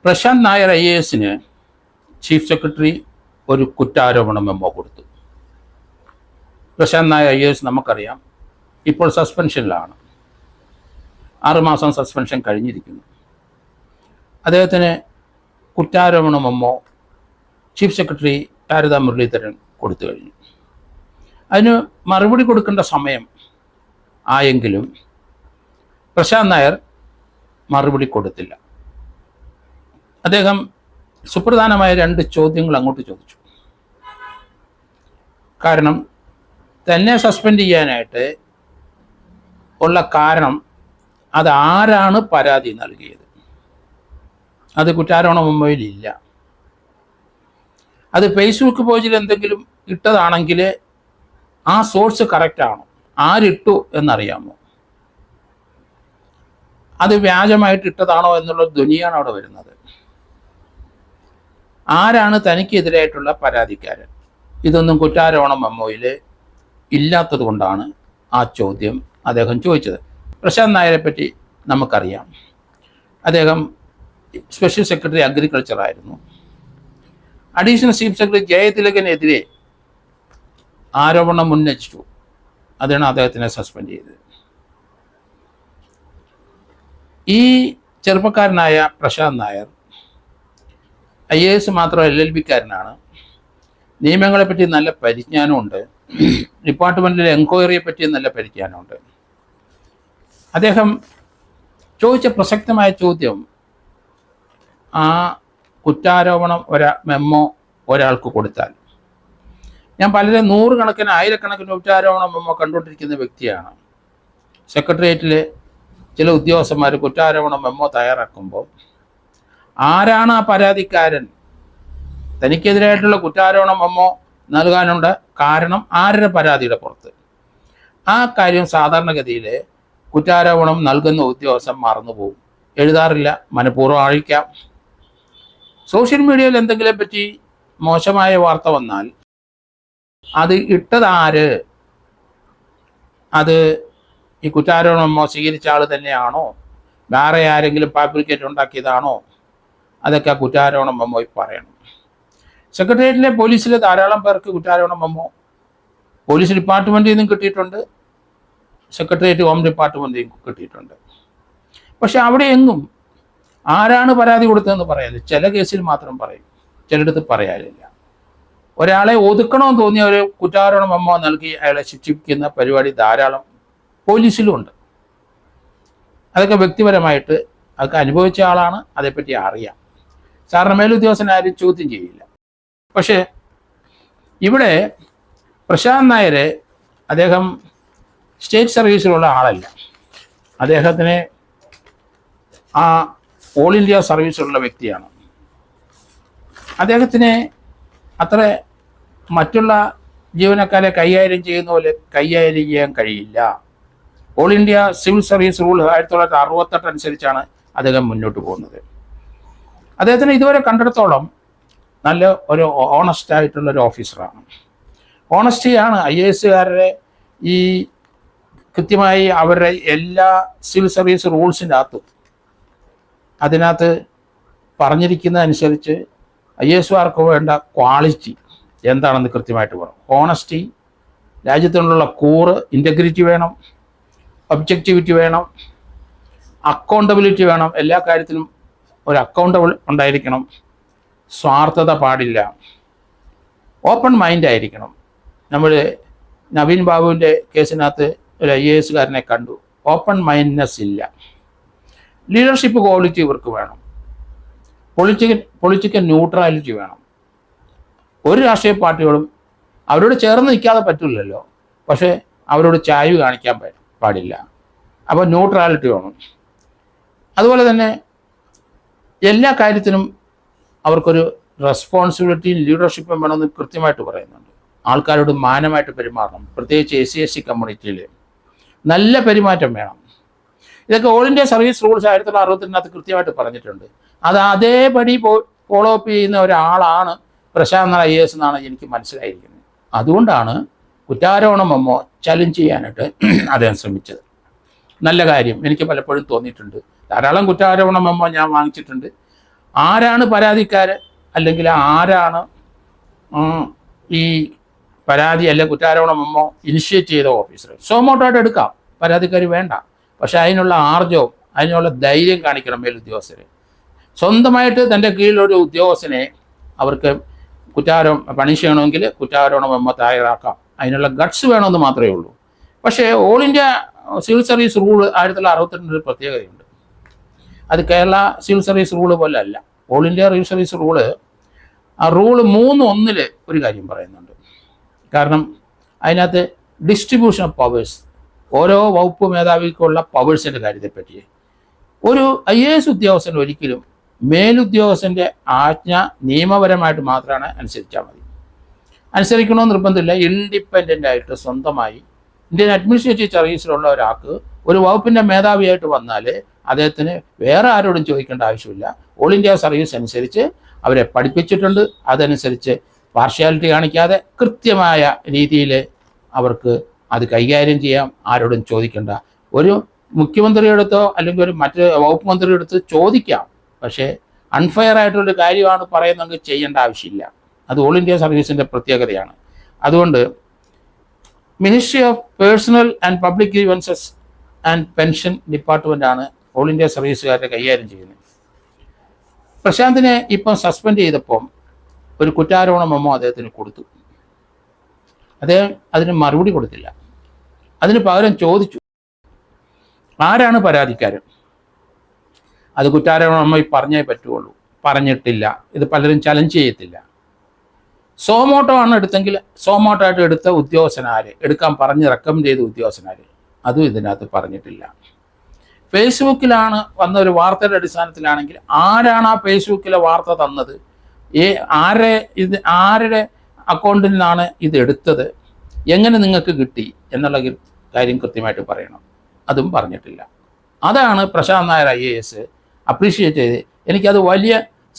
Prashant Nair IAS-ന് chief secretary ഒരു കുറ്റാരോപണ memo കൊടുത്തു. Prashant Nair IAS നമുക്കറിയാം, ഇപ്പോൾ സസ്പെൻഷനിലാണ്. 6 മാസം സസ്പെൻഷൻ കഴിഞ്ഞിരിക്കുന്നു. അദ്ദേഹത്തിന് കുറ്റാരോപണ memo chief secretary Sarada Muraleedharan കൊടുത്തു കഴിഞ്ഞു. അതിന് മറുപടി കൊടുക്കേണ്ട സമയം ആയെങ്കിലും പ്രശാന്ത് നായർ മറുപടി കൊടുത്തില്ല. അദ്ദേഹം സുപ്രധാനമായ 2 ചോദ്യങ്ങൾ അങ്ങോട്ട് ചോദിച്ചു. കാരണം തന്നെ സസ്പെൻഡ് ചെയ്യാനായിട്ട് ഉള്ള കാരണം അതാരാണ് പരാതി നൽകിയത്, അത് കുറ്റാരോപണ മെമ്മോയിലില്ല. അത് ഫേസ്ബുക്ക് പേജിൽ എന്തെങ്കിലും ഇട്ടതാണെങ്കിൽ ആ സോഴ്സ് കറക്റ്റാണോ, ആരിട്ടു എന്നറിയാമോ, അത് വ്യാജമായിട്ട് ഇട്ടതാണോ എന്നുള്ള ധ്വനിയാണ് അവിടെ വരുന്നത്. ആരാണ് തനിക്കെതിരായിട്ടുള്ള പരാതിക്കാരൻ, ഇതൊന്നും കുറ്റാരോപണ മെമ്മോയിൽ ഇല്ലാത്തത് കൊണ്ടാണ് ആ ചോദ്യം അദ്ദേഹം ചോദിച്ചത്. പ്രശാന്ത് നായരെ പറ്റി നമുക്കറിയാം. അദ്ദേഹം സ്പെഷ്യൽ സെക്രട്ടറി അഗ്രികൾച്ചർ ആയിരുന്നു. അഡീഷണൽ ചീഫ് സെക്രട്ടറി ജയതിലകനെതിരെ ആരോപണം ഉന്നയിച്ചു. അതാണ് അദ്ദേഹത്തിനെ സസ്പെൻഡ് ചെയ്തത്. ഈ ചെറുപ്പക്കാരനായ പ്രശാന്ത് നായർ IAS മാത്രമല്ല LLB-കാരനാണ്. നിയമങ്ങളെപ്പറ്റി നല്ല പരിജ്ഞാനമുണ്ട്. ഡിപ്പാർട്ട്മെൻറ്റിലെ എൻക്വയറിയെ പറ്റി നല്ല പരിജ്ഞാനമുണ്ട്. അദ്ദേഹം ചോദിച്ച പ്രസക്തമായ ചോദ്യം, ആ കുറ്റാരോപണം മെമ്മോ ഒരാൾക്ക് കൊടുത്താൽ, ഞാൻ പലരെ 100 കണക്കിന് 1000 കുറ്റാരോപണ മെമ്മോ കണ്ടുകൊണ്ടിരിക്കുന്ന വ്യക്തിയാണ്. സെക്രട്ടേറിയറ്റിലെ ചില ഉദ്യോഗസ്ഥന്മാർ കുറ്റാരോപണ മെമ്മോ തയ്യാറാക്കുമ്പോൾ ആരാണ് ആ പരാതിക്കാരൻ, തനിക്കെതിരായിട്ടുള്ള കുറ്റാരോപണ മെമ്മോ നൽകാനുണ്ട് കാരണം ആരുടെ പരാതിയുടെ പുറത്ത്, ആ കാര്യം സാധാരണഗതിയിൽ കുറ്റാരോപണം നൽകുന്ന ഉദ്യോഗസ്ഥൻ മറന്നുപോകും, എഴുതാറില്ല, മനഃപൂർവ്വം അഴിക്കാം. സോഷ്യൽ മീഡിയയിൽ എന്തെങ്കിലും പറ്റി മോശമായ വാർത്ത വന്നാൽ അത് ഇട്ടതാര്, അത് ഈ കുറ്റാരോപണ മെമ്മോ സ്വീകരിച്ച ആൾ തന്നെയാണോ, വേറെ ആരെങ്കിലും ഫാബ്രിക്കേറ്റ് ഉണ്ടാക്കിയതാണോ, അതൊക്കെ ആ കുറ്റാരോപണ മെമ്മോയിൽ പറയണം. സെക്രട്ടേറിയറ്റിലെ പോലീസിലെ ധാരാളം പേർക്ക് കുറ്റാരോപണ മെമ്മോ പോലീസ് ഡിപ്പാർട്ട്മെൻറ്റിൽ നിന്നും കിട്ടിയിട്ടുണ്ട്, സെക്രട്ടേറിയറ്റ് ഹോം ഡിപ്പാർട്ട്മെൻറ്റിൽ നിന്നും കിട്ടിയിട്ടുണ്ട്. പക്ഷെ അവിടെ എങ്ങും ആരാണ് പരാതി കൊടുത്തതെന്ന് പറയാതെ, ചില കേസിൽ മാത്രം പറയും, ചിലയിടത്ത് പറയാനില്ല. ഒരാളെ ഒതുക്കണമെന്ന് തോന്നിയ ഒരു കുറ്റാരോപണ മെമ്മോ നൽകി അയാളെ ശിക്ഷിപ്പിക്കുന്ന പരിപാടി ധാരാളം പോലീസിലുമുണ്ട്. അതൊക്കെ വ്യക്തിപരമായിട്ട് അതൊക്കെ അനുഭവിച്ച ആളാണ്, അതേപ്പറ്റി അറിയാം. സാറിന് മേലുദ്യോഗസ്ഥൻ ആരും ചോദ്യം ചെയ്യില്ല. പക്ഷേ ഇവിടെ പ്രശാന്ത് നായരെ, അദ്ദേഹം സ്റ്റേറ്റ് സർവീസിലുള്ള ആളല്ല, അദ്ദേഹത്തിന് ആ ഓൾ ഇന്ത്യ സർവീസിലുള്ള വ്യക്തിയാണ്. അദ്ദേഹത്തിന് അത്ര മറ്റുള്ള ജീവനക്കാരെ കൈകാര്യം ചെയ്യുന്ന പോലെ കൈകാര്യം ചെയ്യാൻ കഴിയില്ല. All India civil service rule 1968 അനുസരിച്ചാണ് അദ്ദേഹം മുന്നോട്ട് പോകുന്നത്. അദ്ദേഹത്തിന് ഇതുവരെ കണ്ടിടത്തോളം നല്ല ഒരു ഓണസ്റ്റ് ആയിട്ടുള്ളൊരു ഓഫീസറാണ്. ഓണസ്റ്റിയാണ് IAS-കാരുടെ ഈ കൃത്യമായി അവരുടെ എല്ലാ സിവിൽ സർവീസ് റൂൾസിൻ്റെ അകത്തും അതിനകത്ത് പറഞ്ഞിരിക്കുന്നതനുസരിച്ച് IAS-കാർക്ക് വേണ്ട ക്വാളിറ്റി എന്താണെന്ന് കൃത്യമായിട്ട് പറയും. ഓണസ്റ്റി, രാജ്യത്തിനുള്ള കൂറ്, ഇൻറ്റഗ്രിറ്റി വേണം, ഒബ്ജക്റ്റിവിറ്റി വേണം, അക്കൗണ്ടബിലിറ്റി വേണം, എല്ലാ കാര്യത്തിലും ഒരു അക്കൗണ്ടബിൾ ഉണ്ടായിരിക്കണം, സ്വാർത്ഥത പാടില്ല, ഓപ്പൺ മൈൻഡ് ആയിരിക്കണം. നമ്മൾ നവീൻ ബാബുവിൻ്റെ കേസിനകത്ത് ഒരു IAS-കാരനെ കണ്ടു, ഓപ്പൺ മൈൻഡ്നെസ് ഇല്ല. ലീഡർഷിപ്പ് ക്വാളിറ്റി ഇവർക്ക് വേണം, പൊളിറ്റിക്കൽ ന്യൂട്രാലിറ്റി വേണം. ഒരു രാഷ്ട്രീയ പാർട്ടികളും അവരോട് ചേർന്ന് നിൽക്കാതെ പറ്റില്ലല്ലോ, പക്ഷേ അവരോട് ചായ്വ് കാണിക്കാൻ പാടില്ല. അപ്പോൾ ന്യൂട്രാലിറ്റി വേണം. അതുപോലെ തന്നെ എല്ലാ കാര്യത്തിനും അവർക്കൊരു റെസ്പോൺസിബിലിറ്റിയും ലീഡർഷിപ്പും വേണമെന്ന് കൃത്യമായിട്ട് പറയുന്നുണ്ട്. ആൾക്കാരോട് മാനമായിട്ട് പെരുമാറണം, പ്രത്യേകിച്ച് SC/ST കമ്മ്യൂണിറ്റിയിൽ നല്ല പെരുമാറ്റം വേണം. ഇതൊക്കെ ഓൾ ഇന്ത്യ സർവീസ് റൂൾസ് 1962 കൃത്യമായിട്ട് പറഞ്ഞിട്ടുണ്ട്. അത് അതേപടി ഫോളോ അപ്പ് ചെയ്യുന്ന ഒരാളാണ് പ്രശാന്ത് IAS എന്നാണ് എനിക്ക് മനസ്സിലായിരിക്കുന്നത്. അതുകൊണ്ടാണ് കുറ്റാരോപണ മെമ്മോ ചലഞ്ച് ചെയ്യാനായിട്ട് അദ്ദേഹം ശ്രമിച്ചത്. നല്ല കാര്യം എനിക്ക് പലപ്പോഴും തോന്നിയിട്ടുണ്ട്. ധാരാളം കുറ്റാരോപണ മെമ്മോ ഞാൻ വാങ്ങിച്ചിട്ടുണ്ട്. ആരാണ് പരാതിക്കാർ, അല്ലെങ്കിൽ ആരാണ് ഈ പരാതി അല്ലെങ്കിൽ കുറ്റാരോപണ മെമ്മോ ഇനിഷ്യേറ്റ് ചെയ്ത ഓഫീസർ. സോമോട്ടോയിട്ട് എടുക്കാം, പരാതിക്കാർ വേണ്ട. പക്ഷെ അതിനുള്ള ആർജവും അതിനുള്ള ധൈര്യം കാണിക്കണം മേലുദ്യോഗസ്ഥർ. സ്വന്തമായിട്ട് തൻ്റെ കീഴിലൊരു ഉദ്യോഗസ്ഥനെ അവർക്ക് പണിഷ് ചെയ്യണമെങ്കിൽ കുറ്റാരോപണ മെമ്മോ തയ്യാറാക്കാം. അതിനുള്ള ഗട്ട്സ് വേണമെന്ന് മാത്രമേ ഉള്ളൂ. പക്ഷേ all India civil service rule 1962 പ്രത്യേകതയുണ്ട്. അത് കേരള സിവിൽ സർവീസ് റൂള് പോലെ അല്ല. All India civil service rule, ആ റൂള് 3.1 ഒരു കാര്യം പറയുന്നുണ്ട്. കാരണം അതിനകത്ത് ഡിസ്ട്രിബ്യൂഷൻ ഓഫ് പവേഴ്സ്, ഓരോ വകുപ്പ് മേധാവിക്കുള്ള പവേഴ്സിൻ്റെ കാര്യത്തെപ്പറ്റി. ഒരു IAS ഉദ്യോഗസ്ഥൻ ഒരിക്കലും മേലുദ്യോഗസ്ഥൻ്റെ ആജ്ഞ നിയമപരമായിട്ട് മാത്രമാണ് അനുസരിച്ചാൽ മതി. അനുസരിക്കണമെന്ന് നിർബന്ധമില്ല. ഇൻഡിപെൻഡൻ്റ് ആയിട്ട് സ്വന്തമായി ഇന്ത്യൻ അഡ്മിനിസ്ട്രേറ്റീവ് സർവീസിലുള്ള ഒരാൾക്ക് ഒരു വകുപ്പിൻ്റെ മേധാവിയായിട്ട് വന്നാൽ അദ്ദേഹത്തിന് വേറെ ആരോടും ചോദിക്കേണ്ട ആവശ്യമില്ല. ഓൾ ഇന്ത്യ സർവീസ് അനുസരിച്ച് അവരെ പഠിപ്പിച്ചിട്ടുണ്ട്. അതനുസരിച്ച് പാർഷ്യാലിറ്റി കാണിക്കാതെ കൃത്യമായ രീതിയിൽ അവർക്ക് അത് കൈകാര്യം ചെയ്യാം. ആരോടും ചോദിക്കേണ്ട. ഒരു മുഖ്യമന്ത്രിയെടുത്തോ അല്ലെങ്കിൽ ഒരു മറ്റ് വകുപ്പ് മന്ത്രിയെടുത്ത് ചോദിക്കാം. പക്ഷേ അൺഫെയർ ആയിട്ടുള്ളൊരു കാര്യമാണ് പറയുന്നതെങ്കിൽ ചെയ്യേണ്ട ആവശ്യമില്ല. അത് ഓൾ ഇന്ത്യ സർവീസിൻ്റെ പ്രത്യേകതയാണ്. അതുകൊണ്ട് ministry of personnel and public grievances and pension ഡിപ്പാർട്ട്മെൻറ്റാണ് ഓൾ ഇന്ത്യ സർവീസുകാരെ കൈകാര്യം ചെയ്യുന്നത്. പ്രശാന്തിനെ ഇപ്പം സസ്പെൻഡ് ചെയ്തപ്പം ഒരു കുറ്റാരോപണ മെമ്മോ അദ്ദേഹത്തിന് കൊടുത്തു. അദ്ദേഹം അതിന് മറുപടി കൊടുത്തില്ല. അതിന് പകരം ചോദിച്ചു, ആരാണ് പരാതിക്കാരൻ? അത് കുറ്റാരോപണ മെമ്മോ പറഞ്ഞേ പറ്റുള്ളൂ. പറഞ്ഞിട്ടില്ല. ഇത് പലരും ചലഞ്ച് ചെയ്യത്തില്ല. സോമോട്ടോ ആണ് എടുത്തെങ്കിൽ സോമോട്ടോ ആയിട്ട് എടുത്ത ഉദ്യോഗസ്ഥനാര്, എടുക്കാൻ പറഞ്ഞ് റെക്കമെൻഡ് ചെയ്ത ഉദ്യോഗസ്ഥനാര്, അതും ഇതിനകത്ത് പറഞ്ഞിട്ടില്ല. ഫേസ്ബുക്കിലാണ് വന്ന ഒരു വാർത്തയുടെ അടിസ്ഥാനത്തിലാണെങ്കിൽ ആരാണ് ആ ഫേസ്ബുക്കിലെ വാർത്ത തന്നത്, ആരുടെ അക്കൗണ്ടിൽ നിന്നാണ് ഇത് എടുത്തത്, എങ്ങനെ നിങ്ങൾക്ക് കിട്ടി എന്നുള്ള കാര്യം കൃത്യമായിട്ട് പറയണം. അതും പറഞ്ഞിട്ടില്ല. അതാണ് പ്രശാന്ത് നായർ IAS അപ്രീഷിയേറ്റ് ചെയ്ത് എനിക്കത് വലിയ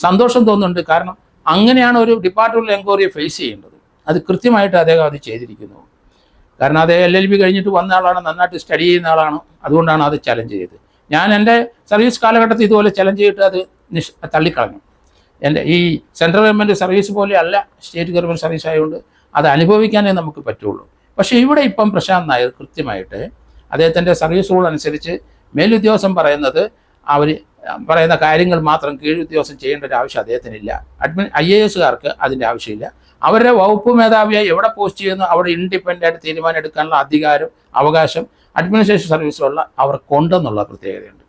സന്തോഷം തോന്നുന്നുണ്ട്. കാരണം അങ്ങനെയാണ് ഒരു ഡിപ്പാർട്ട്മെൻറ്റൽ എൻക്വയറിയെ ഫേസ് ചെയ്യേണ്ടത്. അത് കൃത്യമായിട്ട് അദ്ദേഹം അത് ചെയ്തിരിക്കുന്നു. കാരണം അദ്ദേഹം LLB കഴിഞ്ഞിട്ട് വന്ന ആളാണ്, നന്നായിട്ട് സ്റ്റഡി ചെയ്യുന്ന ആളാണ്. അതുകൊണ്ടാണ് അത് ചലഞ്ച് ചെയ്തത്. ഞാൻ എൻ്റെ സർവീസ് കാലഘട്ടത്തിൽ ഇതുപോലെ ചലഞ്ച് ചെയ്തിട്ട് അത് തള്ളിക്കളഞ്ഞു. എൻ്റെ ഈ സെൻട്രൽ ഗവൺമെൻറ് സർവീസ് പോലെ അല്ല, സ്റ്റേറ്റ് ഗവൺമെൻറ് സർവീസ് ആയതുകൊണ്ട് അത് അനുഭവിക്കാനേ നമുക്ക് പറ്റുള്ളൂ. പക്ഷേ ഇവിടെ ഇപ്പം പ്രശാന്ത് നായർ കൃത്യമായിട്ട് അദ്ദേഹത്തിൻ്റെ സർവീസ് റൂൾ അനുസരിച്ച് മേലുദ്യോഗസ്ഥൻ പറയുന്നത് അവർ പറയുന്ന കാര്യങ്ങൾ മാത്രം കീഴുദ്യോഗസ്ഥൻ ചെയ്യേണ്ട ഒരു ആവശ്യം അദ്ദേഹത്തിനില്ല. IASകാർക്ക് അതിൻ്റെ ആവശ്യമില്ല. അവരുടെ വകുപ്പ് മേധാവിയായി എവിടെ പോസ്റ്റ് ചെയ്യുന്നു അവിടെ ഇൻഡിപെൻഡൻ്റ് ആയിട്ട് തീരുമാനം എടുക്കാനുള്ള അധികാരം, അവകാശം അഡ്മിനിസ്ട്രേഷൻ സർവീസിലുള്ള അവർക്കുണ്ടെന്നുള്ള പ്രത്യേകതയുണ്ട്.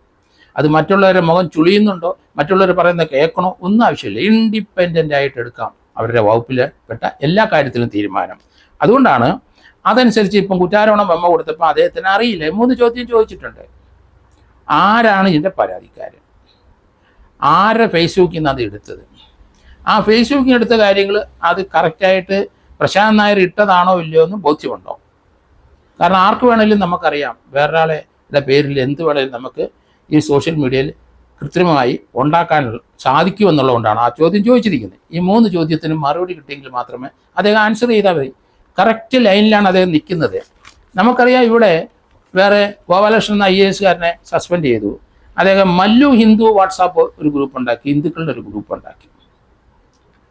അത് മറ്റുള്ളവരെ മുഖം ചുളിയുന്നുണ്ടോ, മറ്റുള്ളവർ പറയുന്നത് കേൾക്കണോ, ഒന്നും ആവശ്യമില്ല. ഇൻഡിപെൻഡൻ്റ് ആയിട്ട് എടുക്കാം അവരുടെ വകുപ്പിൽ പെട്ട എല്ലാ കാര്യത്തിലും തീരുമാനം. അതുകൊണ്ടാണ് അതനുസരിച്ച് ഇപ്പം കുറ്റാരോപണ മെമ്മോ കൊടുത്തപ്പോൾ അദ്ദേഹത്തിന് അറിയില്ല. 3 ചോദ്യം ചോദിച്ചിട്ടുണ്ട്. ആരാണ് ഇതിൻ്റെ പരാതിക്കാരൻ, ആരുടെ ഫേസ്ബുക്കിൽ നിന്ന് അത് എടുത്തത്, ആ ഫേസ്ബുക്കിൽ എടുത്ത കാര്യങ്ങൾ അത് കറക്റ്റായിട്ട് പ്രശാന്ത് നായർ ഇട്ടതാണോ ഇല്ലയോ എന്ന് ബോധ്യമുണ്ടോ? കാരണം ആർക്ക് വേണമെങ്കിലും നമുക്കറിയാം, വേറൊരാളുടെ പേരിൽ എന്ത് വേണമെങ്കിലും നമുക്ക് ഈ സോഷ്യൽ മീഡിയയിൽ കൃത്രിമമായി ഉണ്ടാക്കാൻ സാധിക്കുമെന്നുള്ളതുകൊണ്ടാണ് ആ ചോദ്യം ചോദിച്ചിരിക്കുന്നത്. ഈ 3 ചോദ്യത്തിനും മറുപടി കിട്ടിയെങ്കിൽ മാത്രമേ അദ്ദേഹം ആൻസർ ചെയ്താൽ മതി. കറക്റ്റ് ലൈനിലാണ് അദ്ദേഹം നിൽക്കുന്നത്. നമുക്കറിയാം ഇവിടെ വേറെ ഗോപാലകൃഷ്ണൻ എന്ന IASകാരനെ സസ്പെൻഡ് ചെയ്തു. അദ്ദേഹം മല്ലു ഹിന്ദു വാട്സാപ്പ് ഒരു ഗ്രൂപ്പ് ഉണ്ടാക്കി, ഹിന്ദുക്കളുടെ ഒരു ഗ്രൂപ്പ് ഉണ്ടാക്കി.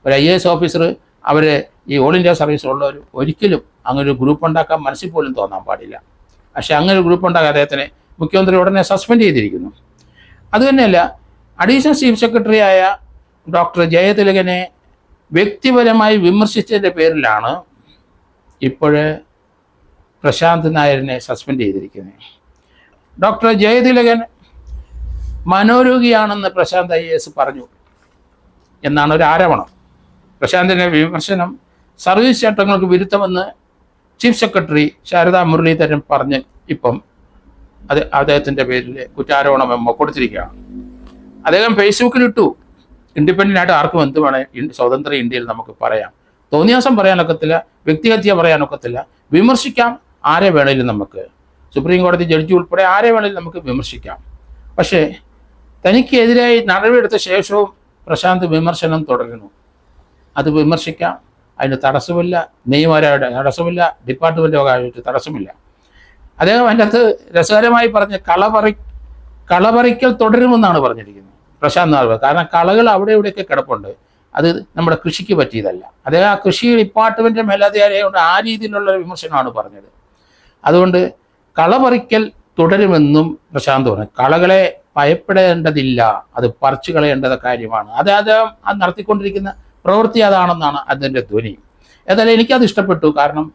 ഒരു IAS ഓഫീസർ അവർ ഈ ഓൾ ഇന്ത്യ സർവീസിലുള്ളവർ ഒരിക്കലും അങ്ങനെ ഒരു ഗ്രൂപ്പ് ഉണ്ടാക്കാൻ മനസ്സിൽ പോലും തോന്നാൻ പാടില്ല. പക്ഷേ അങ്ങനെ ഒരു ഗ്രൂപ്പ് ഉണ്ടാക്കി അദ്ദേഹത്തിനെ മുഖ്യമന്ത്രി ഉടനെ സസ്പെൻഡ് ചെയ്തിരിക്കുന്നു. അതുതന്നെയല്ല, അഡീഷണൽ ചീഫ് സെക്രട്ടറി ആയ ഡോക്ടർ ജയതിലകനെ വ്യക്തിപരമായി വിമർശിച്ചതിൻ്റെ പേരിലാണ് ഇപ്പോഴേ പ്രശാന്ത് നായരിനെ സസ്പെൻഡ് ചെയ്തിരിക്കുന്നത്. ഡോക്ടർ ജയതിലകൻ മനോരോഗിയാണെന്ന് പ്രശാന്ത് IAS പറഞ്ഞു എന്നാണ് ഒരു ആരോപണം. പ്രശാന്തിൻ്റെ വിമർശനം സർവീസ് ചട്ടങ്ങൾക്ക് വിരുദ്ധമെന്ന് ചീഫ് സെക്രട്ടറി ശാരദാ മുരളീധരൻ പറഞ്ഞ് ഇപ്പം അദ്ദേഹത്തിൻ്റെ പേരിൽ കുറ്റാരോപണ മെമ്മോ കൊടുത്തിരിക്കുകയാണ്. അദ്ദേഹം ഫേസ്ബുക്കിലിട്ടു, ഇൻഡിപെൻഡൻ്റ് ആയിട്ട് ആർക്കും എന്ത് വേണേൽ സ്വതന്ത്ര ഇന്ത്യയിൽ നമുക്ക് പറയാം, തോന്നിയാസം പറയാനൊക്കത്തില്ല, വ്യക്തിഹത്യ പറയാനൊക്കത്തില്ല, വിമർശിക്കാം ആരെ വേണേലും നമുക്ക്, സുപ്രീം കോടതി ജഡ്ജി ഉൾപ്പെടെ ആരെ വേണേലും നമുക്ക് വിമർശിക്കാം. പക്ഷേ തനിക്കെതിരായി നടപടിയെടുത്ത ശേഷവും പ്രശാന്ത് വിമർശനം തുടരുന്നു. അത് വിമർശിക്കാം, അതിന് തടസ്സമില്ല, നിയമപരമായിട്ട് തടസ്സമില്ല, ഡിപ്പാർട്ട്മെൻറ്റ് വകയായിട്ട് തടസ്സമില്ല. അദ്ദേഹം അതിൻ്റെ അകത്ത് രസകരമായി പറഞ്ഞ് കളപറിക്കൽ തുടരുമെന്നാണ് പറഞ്ഞിരിക്കുന്നത്. പ്രശാന്ത് നായർ. കാരണം കളകൾ അവിടെ ഇവിടെയൊക്കെ കിടപ്പുണ്ട്, അത് നമ്മുടെ കൃഷിക്ക് പറ്റിയതല്ല. അദ്ദേഹം ആ കൃഷി ഡിപ്പാർട്ട്മെൻറ്റ് മേലധികാരിയായതുകൊണ്ട് ആ രീതിയിലുള്ള വിമർശനമാണ് പറഞ്ഞത്. അതുകൊണ്ട് കള പറിക്കൽ തുടരുമെന്നും പ്രശാന്ത് പറഞ്ഞു. കളകളെ ഭയപ്പെടേണ്ടതില്ല, അത് പറിച്ചു കളയേണ്ടത് കാര്യമാണ്. അത് അദ്ദേഹം അത് നടത്തിക്കൊണ്ടിരിക്കുന്ന പ്രവൃത്തി അതാണെന്നാണ് അതിൻ്റെ ധ്വനി. ഏതായാലും എനിക്കത് ഇഷ്ടപ്പെട്ടു. കാരണം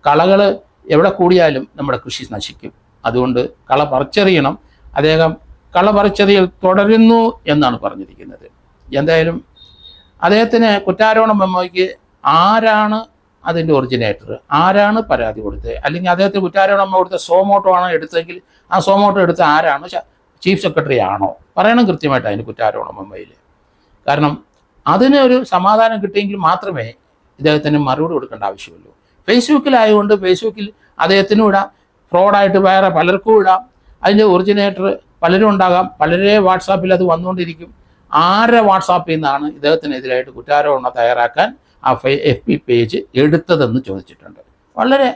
കളകൾ എവിടെ കൂടിയാലും നമ്മുടെ കൃഷി നശിക്കും. അതുകൊണ്ട് കള പറിച്ചെറിയണം. അദ്ദേഹം കള പറിച്ചെറിയൽ തുടരുന്നു എന്നാണ് പറഞ്ഞിരിക്കുന്നത്. എന്തായാലും അദ്ദേഹത്തിന് കുറ്റാരോപണം മെമ്മോയ്ക്ക് ആരാണ് അതിൻ്റെ ഒറിജിനേറ്റർ, ആരാണ് പരാതി കൊടുത്തത്, അല്ലെങ്കിൽ അദ്ദേഹത്തിന് കുറ്റാരോപണം കൊടുത്ത സോമോട്ടോ ആണോ എടുത്തെങ്കിൽ ആ സോമോട്ടോ എടുത്ത ആരാണ്, ചീഫ് സെക്രട്ടറി ആണോ, പറയണം കൃത്യമായിട്ട് അതിന് കുറ്റാരോപണം മെമ്മോയിൽ. കാരണം അതിന് ഒരു സമാധാനം കിട്ടിയെങ്കിൽ മാത്രമേ ഇദ്ദേഹത്തിന് മറുപടി കൊടുക്കേണ്ട ആവശ്യമുള്ളൂ. ഫേസ്ബുക്കിലായതുകൊണ്ട് ഫേസ്ബുക്കിൽ അദ്ദേഹത്തിനും ഇടാം, ഫ്രോഡായിട്ട് വേറെ പലർക്കും ഇടാം. അതിൻ്റെ ഒറിജിനേറ്റർ പലരും ഉണ്ടാകാം, പലരെ വാട്സാപ്പിൽ അത് വന്നുകൊണ്ടിരിക്കും. ആരുടെ വാട്സാപ്പിൽ നിന്നാണ് ഇദ്ദേഹത്തിനെതിരായിട്ട് കുറ്റാരോപണം തയ്യാറാക്കാൻ ആ FB പേജ് എടുത്തതെന്ന് ചോദിച്ചിട്ടുണ്ട്. വളരെ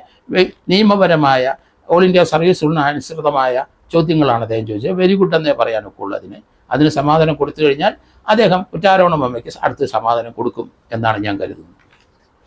നിയമപരമായ ഓൾ ഇന്ത്യ സർവീസ് റൂളിന് അനുസൃതമായ ചോദ്യങ്ങളാണ് അദ്ദേഹം ചോദിച്ചത്. വെരി ഗുഡ് എന്നേ പറയാനൊക്കെ ഉള്ളൂ. അതിന് സമാധാനം കൊടുത്തു കഴിഞ്ഞാൽ അദ്ദേഹം കുറ്റാരോപണം മെമ്മോയ്ക്ക് അടുത്ത് സമാധാനം കൊടുക്കും എന്നാണ് ഞാൻ കരുതുന്നത്.